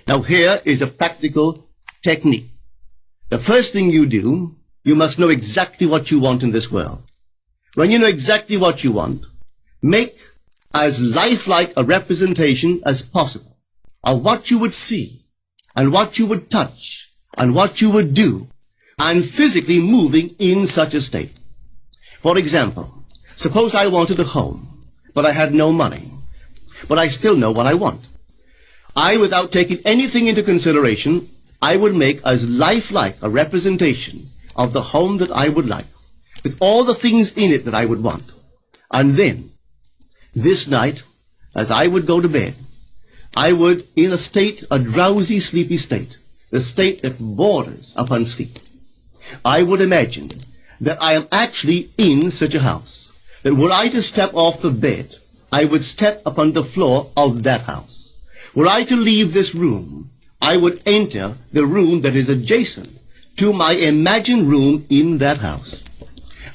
Now here is a practical technique. The first thing you do, you must know exactly what you want in this world. When you know exactly what you want, make as lifelike a representation as possible of what you would see and what you would touch and what you would do, and physically moving in such a state. For example, suppose I wanted a home, but I had no money, but I still know what I want. Without taking anything into consideration, I would make as lifelike a representation of the home that I would like, with all the things in it that I would want. And then, this night, as I would go to bed, I would, in a state, a drowsy, sleepy state, the state that borders upon sleep, I would imagine that I am actually in such a house, that were I to step off the bed, I would step upon the floor of that house. Were I to leave this room, I would enter the room that is adjacent to my imagined room in that house.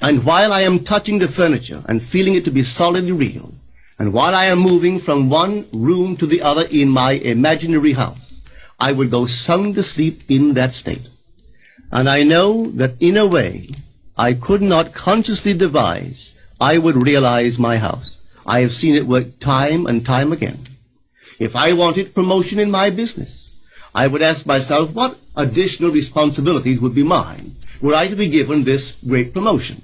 And while I am touching the furniture and feeling it to be solidly real, and while I am moving from one room to the other in my imaginary house, I would go sound asleep in that state. And I know that in a way I could not consciously devise, I would realize my house. I have seen it work time and time again. If I wanted promotion in my business, I would ask myself what additional responsibilities would be mine were I to be given this great promotion.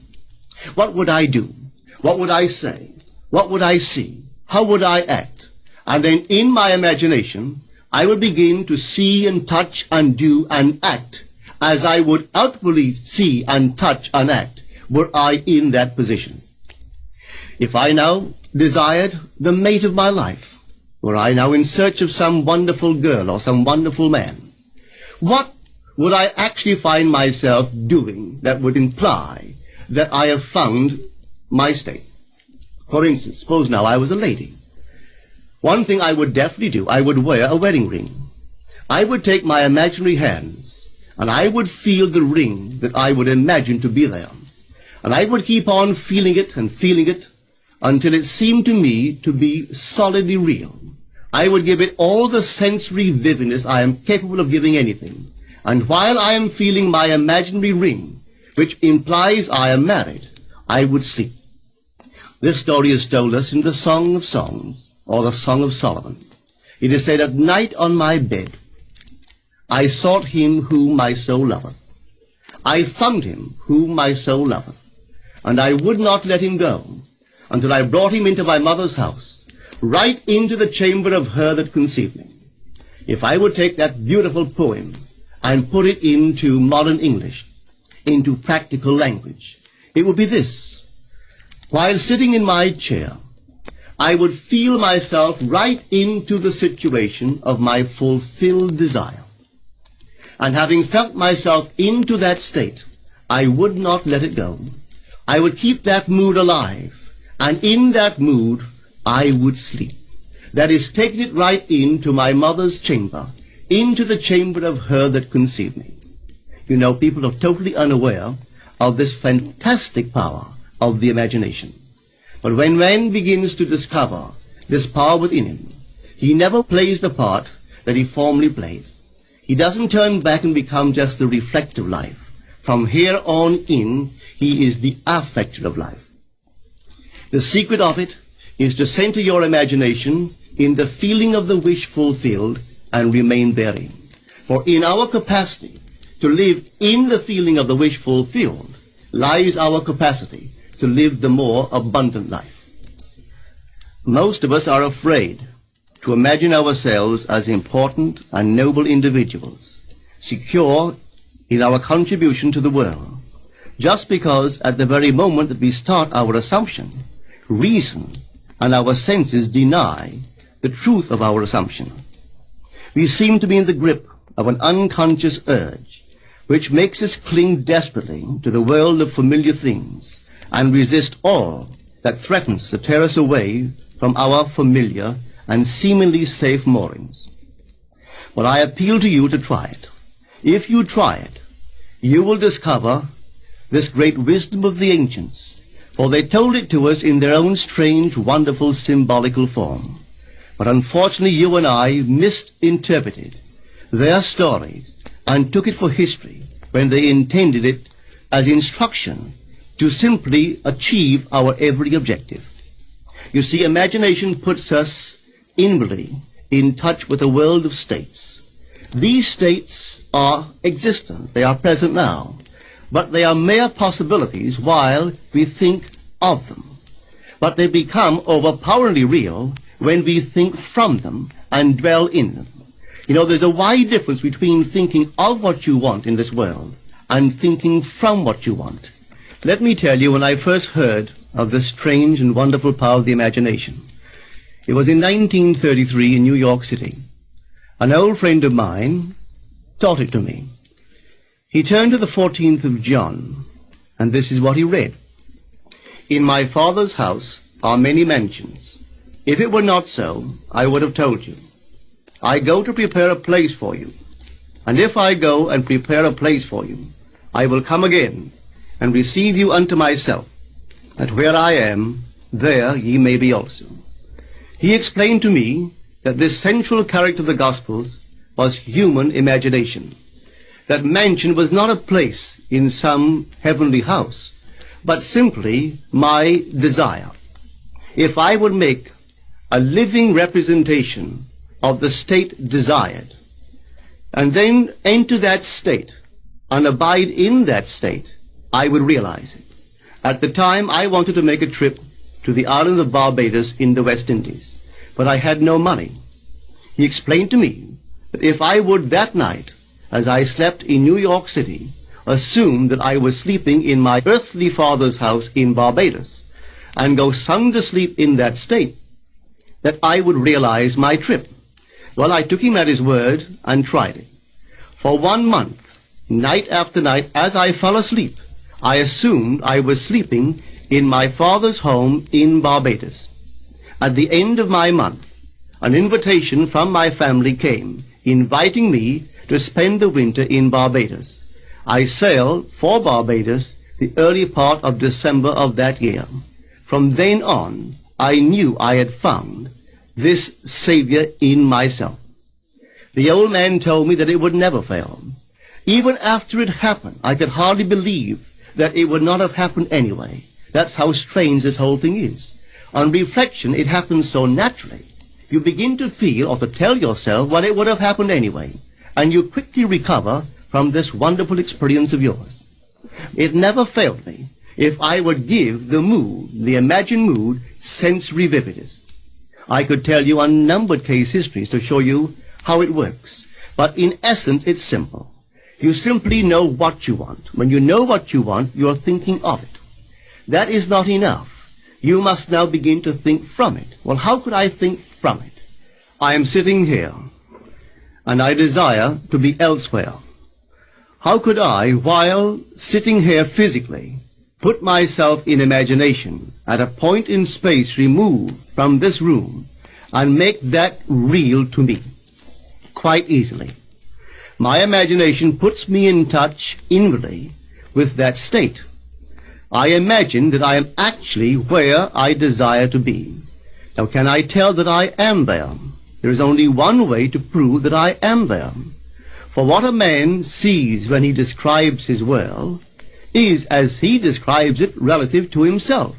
What would I do? What would I say? What would I see? How would I act? And then in my imagination, I would begin to see and touch and do and act as I would outwardly see and touch and act were I in that position. If I now desired the mate of my life, were I now in search of some wonderful girl or some wonderful man, what would I actually find myself doing that would imply that I have found my state? For instance, suppose now I was a lady. One thing I would definitely do, I would wear a wedding ring. I would take my imaginary hands and I would feel the ring that I would imagine to be there. And I would keep on feeling it until it seemed to me to be solidly real. I would give it all the sensory vividness I am capable of giving anything. And while I am feeling my imaginary ring, which implies I am married, I would sleep. This story is told us in the Song of Songs, or the Song of Solomon. It is said, "At night on my bed, I sought him whom my soul loveth. I found him whom my soul loveth, and I would not let him go, until I brought him into my mother's house, right into the chamber of her that conceived me." If I would take that beautiful poem and put it into modern English, into practical language, it would be this. While sitting in my chair, I would feel myself right into the situation of my fulfilled desire. And having felt myself into that state, I would not let it go. I would keep that mood alive, and in that mood, I would sleep. That is, taking it right into my mother's chamber, into the chamber of her that conceived me. You know, people are totally unaware of this fantastic power of the imagination. But when man begins to discover this power within him, he never plays the part that he formerly played. He doesn't turn back and become just the reflective life. From here on in, he is the affector of life. The secret of it is to center your imagination in the feeling of the wish fulfilled and remain therein. For in our capacity to live in the feeling of the wish fulfilled lies our capacity to live the more abundant life. Most of us are afraid to imagine ourselves as important and noble individuals, secure in our contribution to the world, just because at the very moment that we start our assumption, reason and our senses deny the truth of our assumption. We seem to be in the grip of an unconscious urge which makes us cling desperately to the world of familiar things and resist all that threatens to tear us away from our familiar and seemingly safe moorings. But I appeal to you to try it. If you try it, you will discover this great wisdom of the ancients, for they told it to us in their own strange, wonderful, symbolical form. But unfortunately, you and I misinterpreted their stories and took it for history when they intended it as instruction to simply achieve our every objective. You see, imagination puts us inwardly in touch with a world of states. These states are existent, they are present now, but they are mere possibilities while we think of them. But they become overpoweringly real when we think from them and dwell in them. You know, there's a wide difference between thinking of what you want in this world and thinking from what you want. Let me tell you, when I first heard of the strange and wonderful power of the imagination, it was in 1933 in New York City. An old friend of mine taught it to me. He turned to the 14th of John, and this is what he read. In my Father's house are many mansions. If it were not so, I would have told you. I go to prepare a place for you. And if I go and prepare a place for you, I will come again and receive you unto myself, that where I am, there ye may be also. He explained to me that this central character of the Gospels was human imagination. That mansion was not a place in some heavenly house, but simply my desire. If I would make a living representation of the state desired, and then enter that state and abide in that state, I would realize it. At the time, I wanted to make a trip to the island of Barbados in the West Indies, but I had no money. He explained to me that if I would that night, as I slept in New York City, assume that I was sleeping in my earthly father's house in Barbados, and go sound asleep in that state, that I would realize my trip. Well, I took him at his word and tried it. For 1 month, night after night, as I fell asleep, I assumed I was sleeping in my father's home in Barbados. At the end of my month, an invitation from my family came, inviting me to spend the winter in Barbados. I sailed for Barbados the early part of December of that year. From then on, I knew I had found this Savior in myself. The old man told me that it would never fail. Even after it happened, I could hardly believe that it would not have happened anyway. That's how strange this whole thing is. On reflection, it happens so naturally. You begin to feel or to tell yourself, well, it would have happened anyway, and you quickly recover from this wonderful experience of yours. It never failed me if I would give the mood, the imagined mood, sensory vividness. I could tell you unnumbered case histories to show you how it works, but in essence it's simple. You simply know what you want. When you know what you want, you're thinking of it. That is not enough. You must now begin to think from it. Well, how could I think from it? I am sitting here, and I desire to be elsewhere. How could I, while sitting here physically, put myself in imagination at a point in space removed from this room and make that real to me? Quite easily. My imagination puts me in touch inwardly with that state. I imagine that I am actually where I desire to be. Now, can I tell that I am there? There is only one way to prove that I am there. For what a man sees when he describes his world is as he describes it relative to himself.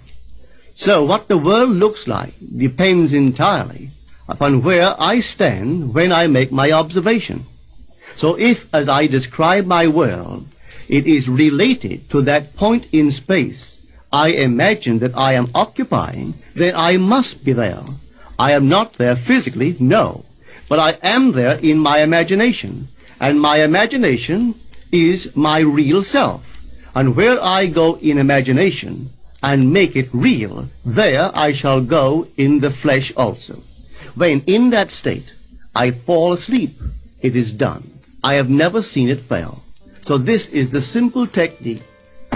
So what the world looks like depends entirely upon where I stand when I make my observation. So if, as I describe my world, it is related to that point in space I imagine that I am occupying, then I must be there. I am not there physically, no, but I am there in my imagination, and my imagination is my real self. And where I go in imagination and make it real, there I shall go in the flesh also. When in that state I fall asleep, it is done. I have never seen it fail. So this is the simple technique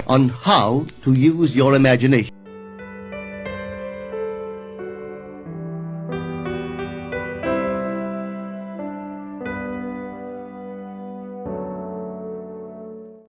on how to use your imagination.